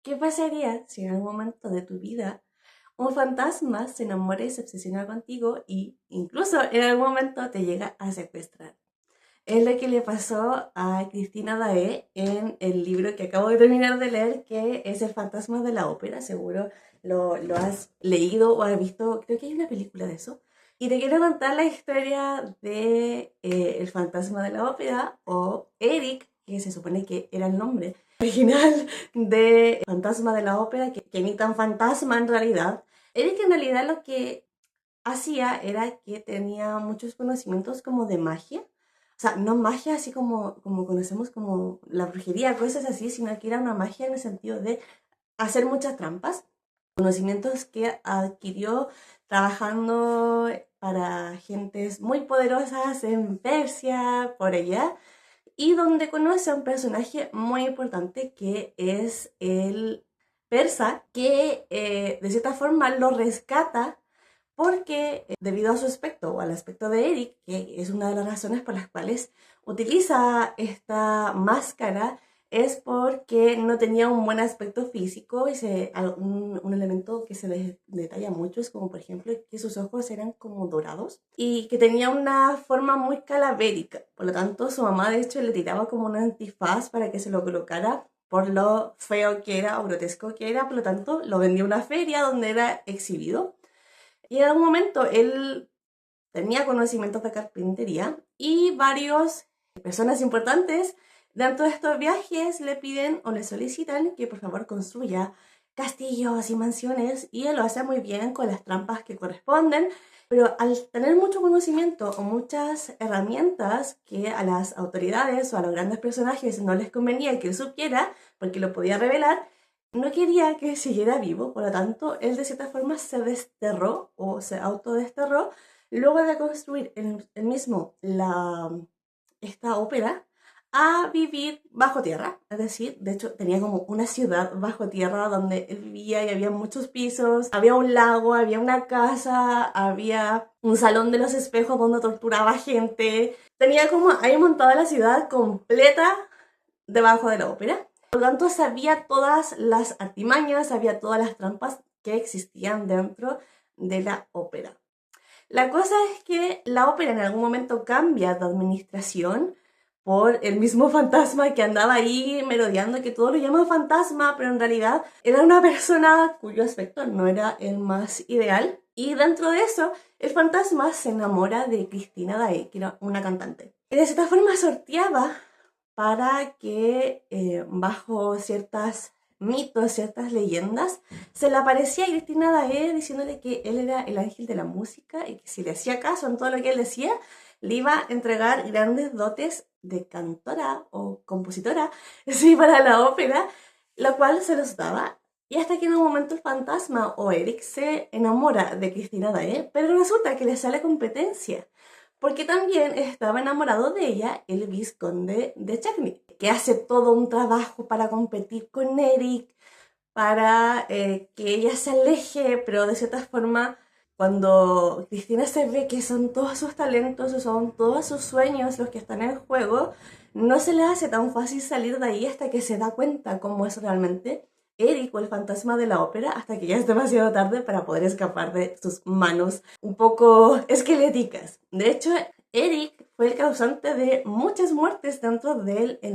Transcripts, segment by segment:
¿Qué pasaría si en algún momento de tu vida un fantasma se enamora y se obsesiona contigo y incluso en algún momento te llega a secuestrar? Es lo que le pasó a Cristina Daé en el libro que acabo de terminar de leer, que es El fantasma de la ópera. Seguro lo has leído o has visto, creo que hay una película de eso. Y te quiero contar la historia de El fantasma de la ópera, o Eric, que se supone que era el nombre original de Fantasma de la ópera, que ni tan fantasma en realidad. Eric en realidad lo que hacía era que tenía muchos conocimientos como de magia. O sea, no magia así como conocemos como la brujería, cosas así, sino que era una magia en el sentido de hacer muchas trampas. Conocimientos que adquirió trabajando para gentes muy poderosas en Persia, por allá, y donde conoce a un personaje muy importante que es el persa, que de cierta forma lo rescata porque debido a su aspecto o al aspecto de Eric, que es una de las razones por las cuales utiliza esta máscara, es porque no tenía un buen aspecto físico y un elemento que se detalla mucho es como por ejemplo que sus ojos eran como dorados y que tenía una forma muy calavérica. Por lo tanto, su mamá de hecho le tiraba como un antifaz para que se lo colocara por lo feo que era o grotesco que era. Por lo tanto, lo vendió a una feria donde era exhibido. Y en algún momento él tenía conocimientos de carpintería y varias personas importantes dentro de estos viajes le piden o le solicitan que por favor construya castillos y mansiones, y él lo hace muy bien con las trampas que corresponden, pero al tener mucho conocimiento o muchas herramientas que a las autoridades o a los grandes personajes no les convenía que él supiera porque lo podía revelar, no quería que siguiera vivo. Por lo tanto, él de cierta forma se desterró o se autodesterró luego de construir el mismo esta ópera, a vivir bajo tierra. Es decir, de hecho tenía como una ciudad bajo tierra donde él vivía y había muchos pisos, había un lago, había una casa, había un salón de los espejos donde torturaba gente. Tenía como ahí montada la ciudad completa debajo de la ópera. Por lo tanto, sabía todas las artimañas, sabía todas las trampas que existían dentro de la ópera. La cosa es que la ópera en algún momento cambia de administración por el mismo fantasma que andaba ahí merodeando, que todos lo llaman fantasma, pero en realidad era una persona cuyo aspecto no era el más ideal. Y dentro de eso, el fantasma se enamora de Cristina Dae, que era una cantante. Y de cierta forma sorteaba para que bajo ciertas mitos, ciertas leyendas, se le aparecía a Cristina Dae diciéndole que él era el ángel de la música y que si le hacía caso en todo lo que él decía, le iba a entregar grandes dotes de cantora o compositora, sí, para la ópera, lo cual se los daba. Y hasta que en un momento el fantasma o Eric se enamora de Cristina Dae, pero resulta que le sale competencia, porque también estaba enamorado de ella el vizconde de Chagny, que hace todo un trabajo para competir con Eric, para que ella se aleje, pero de cierta forma, cuando Cristina se ve que son todos sus talentos o son todos sus sueños los que están en juego, no se le hace tan fácil salir de ahí hasta que se da cuenta cómo es realmente Eric o el fantasma de la ópera, hasta que ya es demasiado tarde para poder escapar de sus manos un poco esqueléticas. De hecho, Eric fue el causante de muchas muertes dentro de la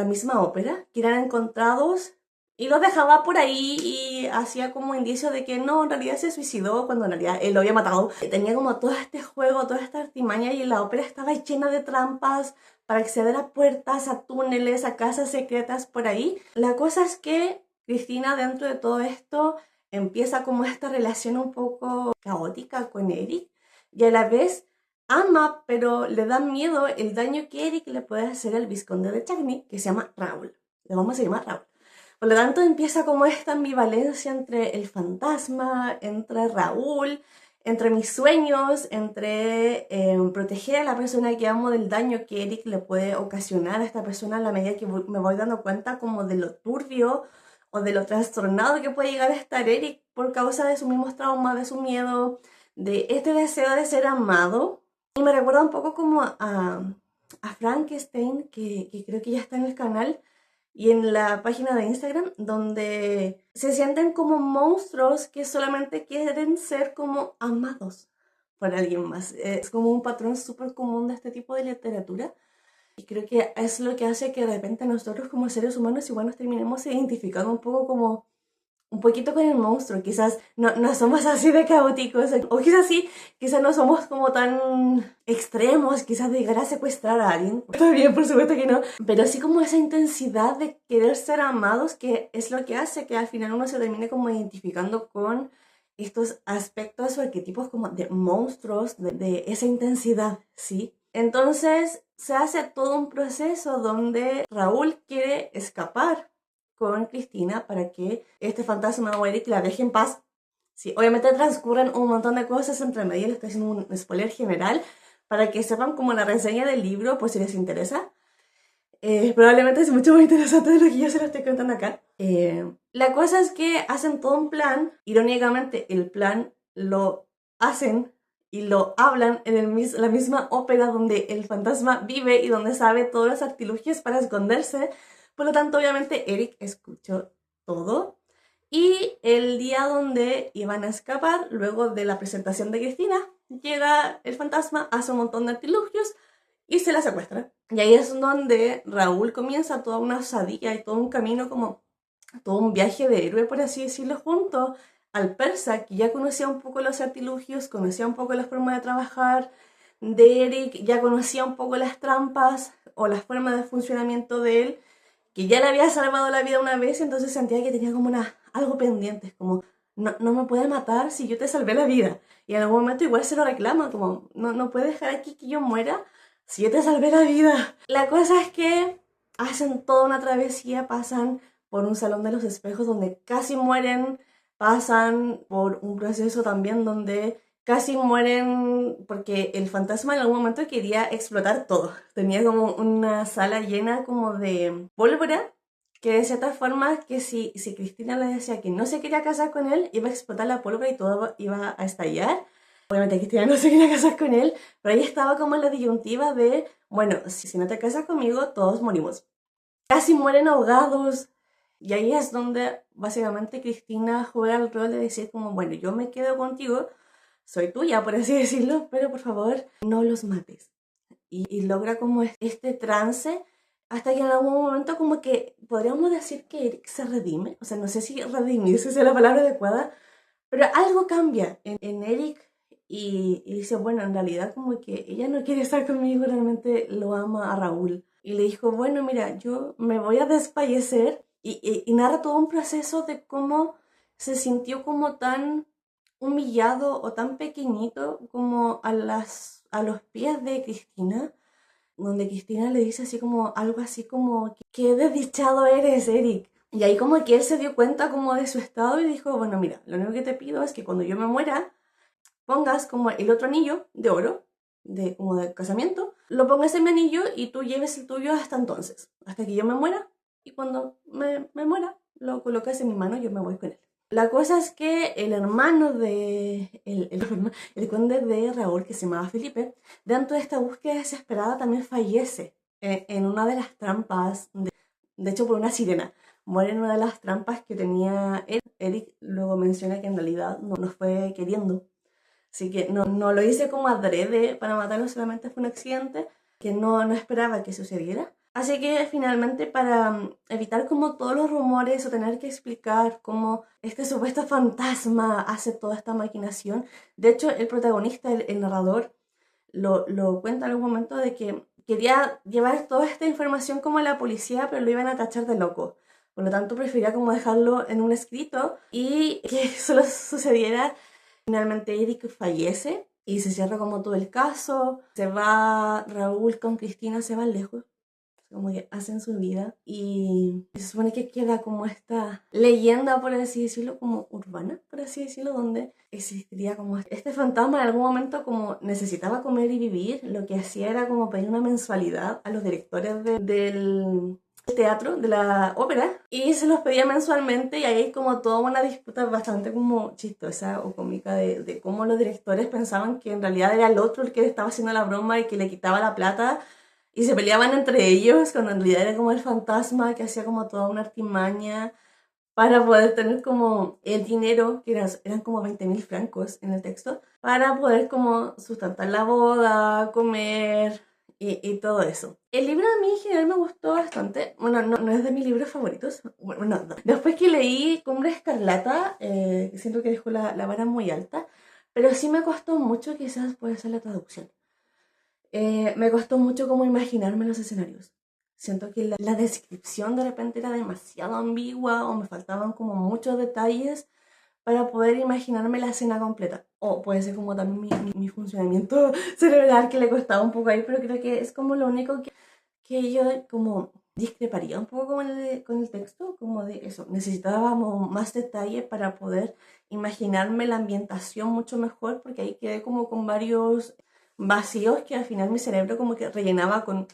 misma ópera, que eran encontrados y los dejaba por ahí y hacía como indicio de que no, en realidad se suicidó cuando en realidad él lo había matado. Tenía como todo este juego, toda esta artimaña, y la ópera estaba llena de trampas para acceder a puertas, a túneles, a casas secretas por ahí. La cosa es que Cristina, dentro de todo esto, empieza como esta relación un poco caótica con Eric, y a la vez ama, pero le da miedo el daño que Eric le puede hacer al vizconde de Chagny, que se llama Raúl. Le vamos a llamar Raúl. Por lo tanto, empieza como esta ambivalencia entre el fantasma, entre Raúl, entre mis sueños, entre proteger a la persona que amo del daño que Eric le puede ocasionar a esta persona, a la medida que me voy dando cuenta como de lo turbio o de lo trastornado que puede llegar a estar Eric por causa de sus mismos traumas, de su miedo, de este deseo de ser amado. Y me recuerda un poco como a Frankenstein, que creo que ya está en el canal, y en la página de Instagram, donde se sienten como monstruos que solamente quieren ser como amados por alguien más. Es como un patrón súper común de este tipo de literatura. Y creo que es lo que hace que de repente nosotros como seres humanos igual nos terminemos identificando un poco como un poquito con el monstruo. Quizás no somos así de caóticos, o quizás sí, quizás no somos como tan extremos, quizás de llegar a secuestrar a alguien. Está bien, por supuesto que no, pero sí como esa intensidad de querer ser amados, que es lo que hace que al final uno se termine como identificando con estos aspectos o arquetipos como de monstruos, de esa intensidad, ¿sí? Entonces se hace todo un proceso donde Raúl quiere escapar con Cristina para que este fantasma o Eric la deje en paz. Sí, obviamente transcurren un montón de cosas entre medio, les estoy haciendo un spoiler general para que sepan como la reseña del libro, por si les interesa. Probablemente es mucho más interesante de lo que yo se lo estoy contando acá. La cosa es que hacen todo un plan, irónicamente el plan lo hacen y lo hablan en la misma ópera donde el fantasma vive y donde sabe todos los artilugios para esconderse. Por lo tanto, obviamente, Eric escuchó todo. Y el día donde iban a escapar, luego de la presentación de Cristina, llega el fantasma, hace un montón de artilugios y se la secuestra. Y ahí es donde Raúl comienza toda una osadía y todo un camino como todo un viaje de héroe, por así decirlo, junto al persa, que ya conocía un poco los artilugios, conocía un poco las formas de trabajar de Eric, ya conocía un poco las trampas o las formas de funcionamiento de él, que ya le había salvado la vida una vez, entonces sentía que tenía como algo pendiente, como no me puedes matar si yo te salvé la vida. Y en algún momento igual se lo reclama, como no puedes dejar aquí que yo muera si yo te salvé la vida. La cosa es que hacen toda una travesía, pasan por un salón de los espejos donde casi mueren, pasan por un proceso también donde casi mueren porque el fantasma en algún momento quería explotar todo. Tenía como una sala llena como de pólvora, que de cierta forma que si Cristina le decía que no se quería casar con él, iba a explotar la pólvora y todo iba a estallar. Obviamente Cristina no se quería casar con él, pero ahí estaba como en la disyuntiva de, bueno, si no te casas conmigo, todos morimos. Casi mueren ahogados. Y ahí es donde básicamente Cristina juega el rol de decir como, bueno, yo me quedo contigo, soy tuya, por así decirlo, pero por favor, no los mates. Y logra como este trance hasta que en algún momento como que podríamos decir que Eric se redime. O sea, no sé si redimirse es la palabra adecuada, pero algo cambia en Eric y dice, bueno, en realidad como que ella no quiere estar conmigo, realmente lo ama a Raúl. Y le dijo, bueno, mira, yo me voy a desfallecer y narra todo un proceso de cómo se sintió como tan humillado o tan pequeñito como a los pies de Cristina, donde Cristina le dice así como algo así como, qué desdichado eres, Eric. Y ahí como que él se dio cuenta como de su estado y dijo, bueno, mira, lo único que te pido es que cuando yo me muera, pongas como el otro anillo de oro, como de casamiento, lo pongas en mi anillo y tú lleves el tuyo hasta entonces, hasta que yo me muera, y cuando me muera, lo colocas en mi mano y yo me voy con él. La cosa es que el hermano de, el conde de Raúl, que se llamaba Felipe, dentro de esta búsqueda desesperada también fallece en una de las trampas, de hecho por una sirena. Muere en una de las trampas que tenía Eric. Eric luego menciona que en realidad no nos fue queriendo. Así que no lo hice como adrede para matarlo, solamente fue un accidente que no esperaba que sucediera. Así que finalmente para evitar como todos los rumores o tener que explicar cómo este supuesto fantasma hace toda esta maquinación, de hecho el protagonista, el narrador, lo cuenta en algún momento de que quería llevar toda esta información como a la policía, pero lo iban a tachar de loco. Por lo tanto, prefería como dejarlo en un escrito y que solo sucediera. Finalmente Eric fallece y se cierra como todo el caso. Se va Raúl con Cristina, se van lejos, como que hacen su vida y se supone que queda como esta leyenda, por así decirlo, como urbana, por así decirlo, donde existiría como este fantasma en algún momento como necesitaba comer y vivir, lo que hacía era como pedir una mensualidad a los directores del teatro, de la ópera, y se los pedía mensualmente y ahí hay como toda una disputa bastante como chistosa o cómica de cómo los directores pensaban que en realidad era el otro el que le estaba haciendo la broma y que le quitaba la plata y se peleaban entre ellos, cuando en realidad era como el fantasma que hacía como toda una artimaña para poder tener como el dinero, que eran como 20.000 francos en el texto, para poder como sustentar la boda, comer y todo eso. El libro a mí en general me gustó bastante. Bueno, no es de mis libros favoritos. Bueno, no. Después que leí Cumbre Escarlata, siento que dejó la vara muy alta, pero sí me costó mucho, quizás puede ser la traducción. Me costó mucho como imaginarme los escenarios. Siento que la descripción de repente era demasiado ambigua o me faltaban como muchos detalles para poder imaginarme la escena completa. O puede ser como también mi funcionamiento cerebral que le costaba un poco ahí, pero creo que es como lo único que yo como discreparía un poco con el texto, como de eso, necesitábamos más detalle para poder imaginarme la ambientación mucho mejor, porque ahí quedé como con varios vacíos que al final mi cerebro como que rellenaba con...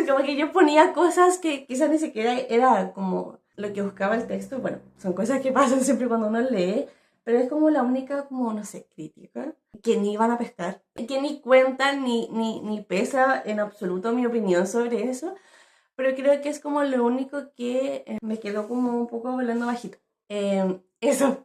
como que yo ponía cosas que quizás ni siquiera era como lo que buscaba el texto. Bueno, son cosas que pasan siempre cuando uno lee, pero es como la única, como, no sé, crítica que ni van a pescar, que ni cuentan ni pesa en absoluto mi opinión sobre eso, pero creo que es como lo único que me quedó como un poco volando bajito. Eso,